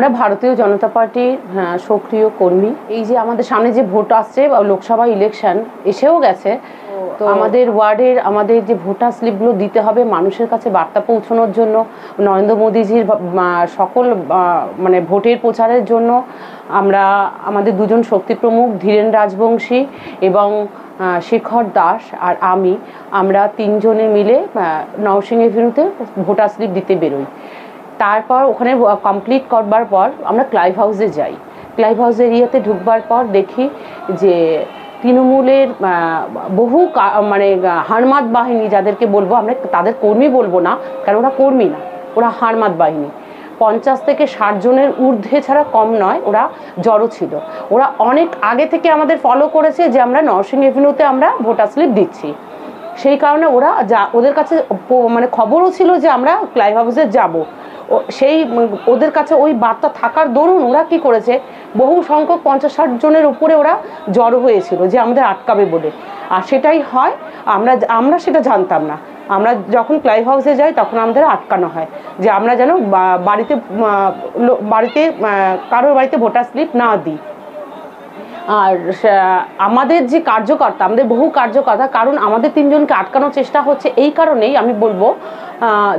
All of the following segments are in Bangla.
আমরা ভারতীয় জনতা পার্টির সক্রিয় কর্মী। এই যে আমাদের সামনে যে ভোট আসছে লোকসভা ইলেকশন এসেও গেছে, তো আমাদের ওয়ার্ডের আমাদের যে ভোটার স্লিপগুলো দিতে হবে মানুষের কাছে বার্তা পৌঁছানোর জন্য, নরেন্দ্র মোদীজির সকল মানে ভোটের প্রচারের জন্য আমরা আমাদের দুজন শক্তি প্রমুখ ধীরেন রাজবংশী এবং শেখর দাস আর আমরা তিনজনে মিলে নওশিং এভিনিউতে ভোটার স্লিপ দিতে বেরোই। তারপর ওখানে কমপ্লিট করবার পর আমরা ক্লাইভ হাউসে যাই। ক্লাইভ হাউস এরিয়াতে ঢুকবার পর দেখি যে তৃণমূলের বহু মানে হারমাত বাহিনী, যাদেরকে বলবো আমরা তাদের কর্মী বলবো না, কারণ ওরা কর্মী না, ওরা হারমাত বাহিনী, 50 থেকে 60 জনের ঊর্ধ্বে ছাড়া কম নয়, ওরা জড়ো ছিল। ওরা অনেক আগে থেকে আমাদের ফলো করেছে যে আমরা নরসিং এভিনিউতে আমরা ভোটার স্লিপ দিচ্ছি, সেই কারণে ওরা ওদের কাছে মানে খবরও ছিল যে আমরা ক্লাইভ হাউসে যাবো। সেই ওদের কাছে ওই বার্তা থাকার দরুন ওরা কি করেছে, বহু সংখ্যক 50-60 জনের উপরে ওরা জড়ো হয়েছিল যে আমাদের আটকাবে বলে। আর সেটাই হয়, আমরা সেটা জানতাম না। আমরা যখন ক্লাইভ হাউসে যাই তখন আমাদের আটকানো হয় যে আমরা যেন বাড়িতে কারোর বাড়িতে ভোটার স্লিপ না দিই। আর আমাদের যে কার্যকর্তা, আমাদের বহু কার্যকর্তা, কারণ আমাদের তিনজনকে আটকানোর চেষ্টা হচ্ছে এই কারণেই আমি বলবো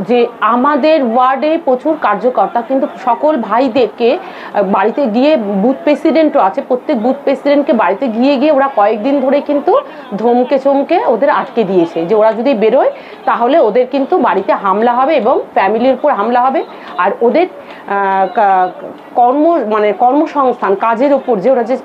যে আমাদের ওয়ার্ডে প্রচুর কার্যকর্তা কিন্তু সকল ভাইদেরকে বাড়িতে গিয়ে, বুথ প্রেসিডেন্টও আছে, প্রত্যেক বুথ প্রেসিডেন্টকে বাড়িতে গিয়ে ওরা কয়েকদিন ধরে কিন্তু ধমকে চমকে ওদের আটকে দিয়েছে যে ওরা যদি বেরোয় তাহলে ওদের কিন্তু বাড়িতে হামলা হবে এবং ফ্যামিলির উপর হামলা হবে। আর ওদের কর্মসংস্থান, কাজের উপর যে ওরা যে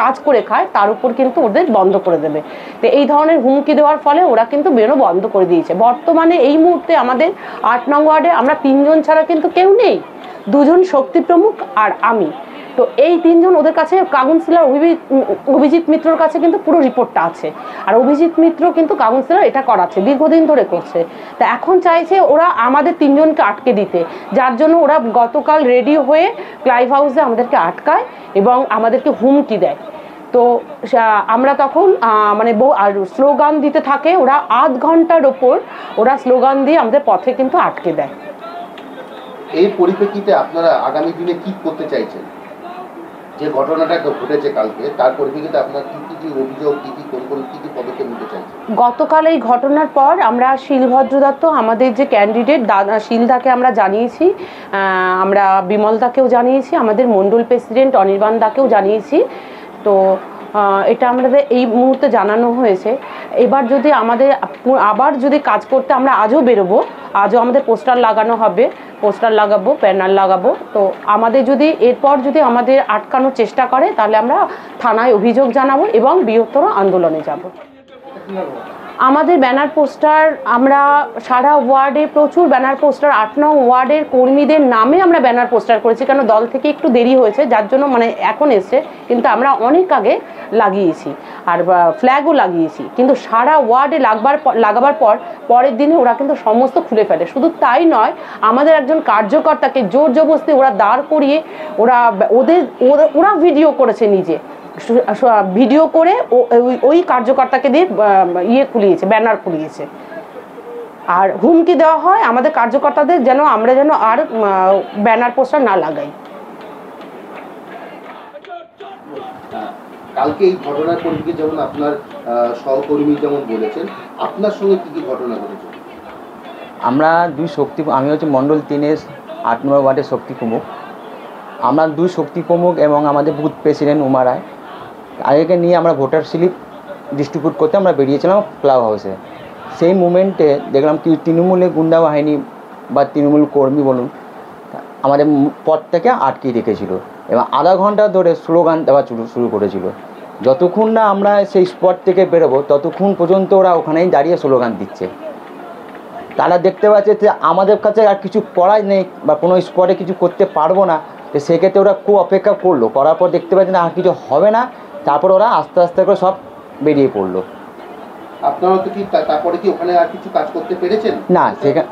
কাজ করে খায় তার উপর কিন্তু ওদের বন্ধ করে দেবে। তো এই ধরনের হুমকি দেওয়ার ফলে ওরা কিন্তু বেরো বন্ধ করে দিয়েছে। বর্তমানে এই মুহূর্তে আমাদের 8 নং ওয়ার্ডে আমরা 3 জন ছাড়া কিন্তু কেউ নেই, 2 জন শক্তি প্রমুখ আর আমি। তো এই 3 জন, ওদের কাছে কাউন্সিলর অভিজিৎ মিত্রর কাছে কিন্তু পুরো রিপোর্টটা আছে, আর অভিজিৎ মিত্র কিন্তু কাউন্সিলর এটা করাচ্ছে, দীর্ঘদিন ধরে করছে। তা এখন চাইছে ওরা আমাদের 3 জনকে আটকে দিতে, যার জন্য ওরা গতকাল রেডি হয়ে ক্লাইভ হাউসে আমাদেরকে আটকায় এবং আমাদেরকে হুমকি দেয়। তো আমরা তখন মানে আর স্লোগান দিতে থাকে, ওরা আধ ঘন্টার ওপর ওরা স্লোগান দিয়ে আমাদের পথে কিন্তু আটকে দেয়। এই পরিপ্রেক্ষিতে আপনারা আগামী দিনে কি করতে চাইছেন? যে ঘটনাটা ঘটেছে কালকে, তার পরিপ্রেক্ষিতে আপনারা কি অভিযোগ, কি পদক্ষেপ নিতে চাইছেন? গতকাল এই ঘটনার পর আমরা শিলভদ্র দত্ত, আমাদের যে ক্যান্ডিডেট শিলদাকে আমরা জানিয়েছি, আমরা বিমলদাকেও জানিয়েছি, আমাদের মণ্ডল প্রেসিডেন্ট অনির্বাণ দাকেও জানিয়েছি। তো এটা আমাদের এই মুহূর্তে জানানো হয়েছে। এবার যদি আমাদের আবার যদি কাজ করতে, আমরা আজও বেরোবো, আজও আমাদের পোস্টার লাগানো হবে, পোস্টার লাগাবো, ব্যানার লাগাবো। তো আমাদের যদি এরপর যদি আমাদের আটকানোর চেষ্টা করে তাহলে আমরা থানায় অভিযোগ জানাবো এবং বৃহত্তর আন্দোলনে যাব। আমাদের ব্যানার পোস্টার, আমরা সারা ওয়ার্ডে প্রচুর ব্যানার পোস্টার, 8 নং ওয়ার্ডের কর্মীদের নামে আমরা ব্যানার পোস্টার করেছি, কেন দল থেকে একটু দেরি হয়েছে যার জন্য মানে এখন এসছে, কিন্তু আমরা অনেক আগে লাগিয়েছি আর ফ্ল্যাগও লাগিয়েছি। কিন্তু সারা ওয়ার্ডে লাগাবার পর পরের দিনে ওরা কিন্তু সমস্ত খুলে ফেলে। শুধু তাই নয়, আমাদের একজন কার্যকর্তাকে জোর জবরদস্তি ওরা দাঁড় করিয়ে ওরা ভিডিও করেছে, নিজে ভিডিও করে ওই কার্যকর্তাকে দিয়ে খুলিয়েছে, ব্যানার খুলিয়েছে। আর হুমকি দেওয়া হয় আমাদের কার্যকর্তাদের যেন আমরা আর ব্যানার পোস্টার না লাগাই। কালকে এই ঘটনার পরিপ্রেক্ষিতে যেমন আপনার সহকর্মী যেমন বলেছেন, আপনার সঙ্গে কি ঘটনা ঘটেছে? আমরা আমি হচ্ছে মণ্ডল 3-এর 8 নম্বর ওয়ার্ডের শক্তি প্রমুখ। আমরা 2 শক্তি প্রমুখ এবং আমাদের বুথ প্রেসিডেন্ট উমা রায় আগেকে নিয়ে আমরা ভোটার স্লিপ ডিস্ট্রিবিউট করতে আমরা বেরিয়েছিলাম ক্লাব হাউসে। সেই মুমেন্টে দেখলাম কি তৃণমূলের গুন্ডা বাহিনী বা তৃণমূল কর্মী বলুন আমাদের পথ থেকে আটকে রেখেছিল এবং আধা ঘন্টা ধরে স্লোগান দেওয়া শুরু করেছিল। যতক্ষণ না আমরা সেই স্পট থেকে বেরোবো ততক্ষণ পর্যন্ত ওরা ওখানেই দাঁড়িয়ে স্লোগান দিচ্ছে। তারা দেখতে পাচ্ছে যে আমাদের কাছে আর কিছু করাই নেই বা কোনো স্পটে কিছু করতে পারবো না, তো সেক্ষেত্রে ওরা খুব অপেক্ষা করলো, করার পর দেখতে পাচ্ছে না আর কিছু হবে না, তারপর ওরা আস্তে আস্তে করে সব বেরিয়ে পড়লো। আপনারা তো কি তারপরে কি ওখানে আর কিছু কাজ করতে পেরেছেন? না,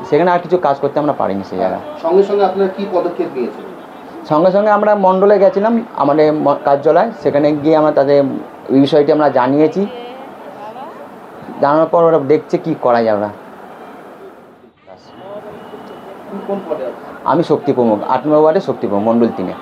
সেখানে আর কিছু কাজ করতে আমরা পারিনি সেই জায়গায়। সঙ্গে সঙ্গে আপনারা কি পদক্ষেপ নিয়েছেন? সঙ্গে সঙ্গে আমরা মণ্ডলে গেছিলাম আমাদের কার্যালয়, সেখানে গিয়ে আমরা তাদের এই বিষয়টি আমরা জানিয়েছি, জানানোর পর ওরা দেখছে কি করা যায়। ওরা আপনি কোন পদে আছেন? আমি শক্তি প্রমুখ 8 নম্বর ওয়ার্ডে শক্তি প্রমুখ মণ্ডল 3-এ।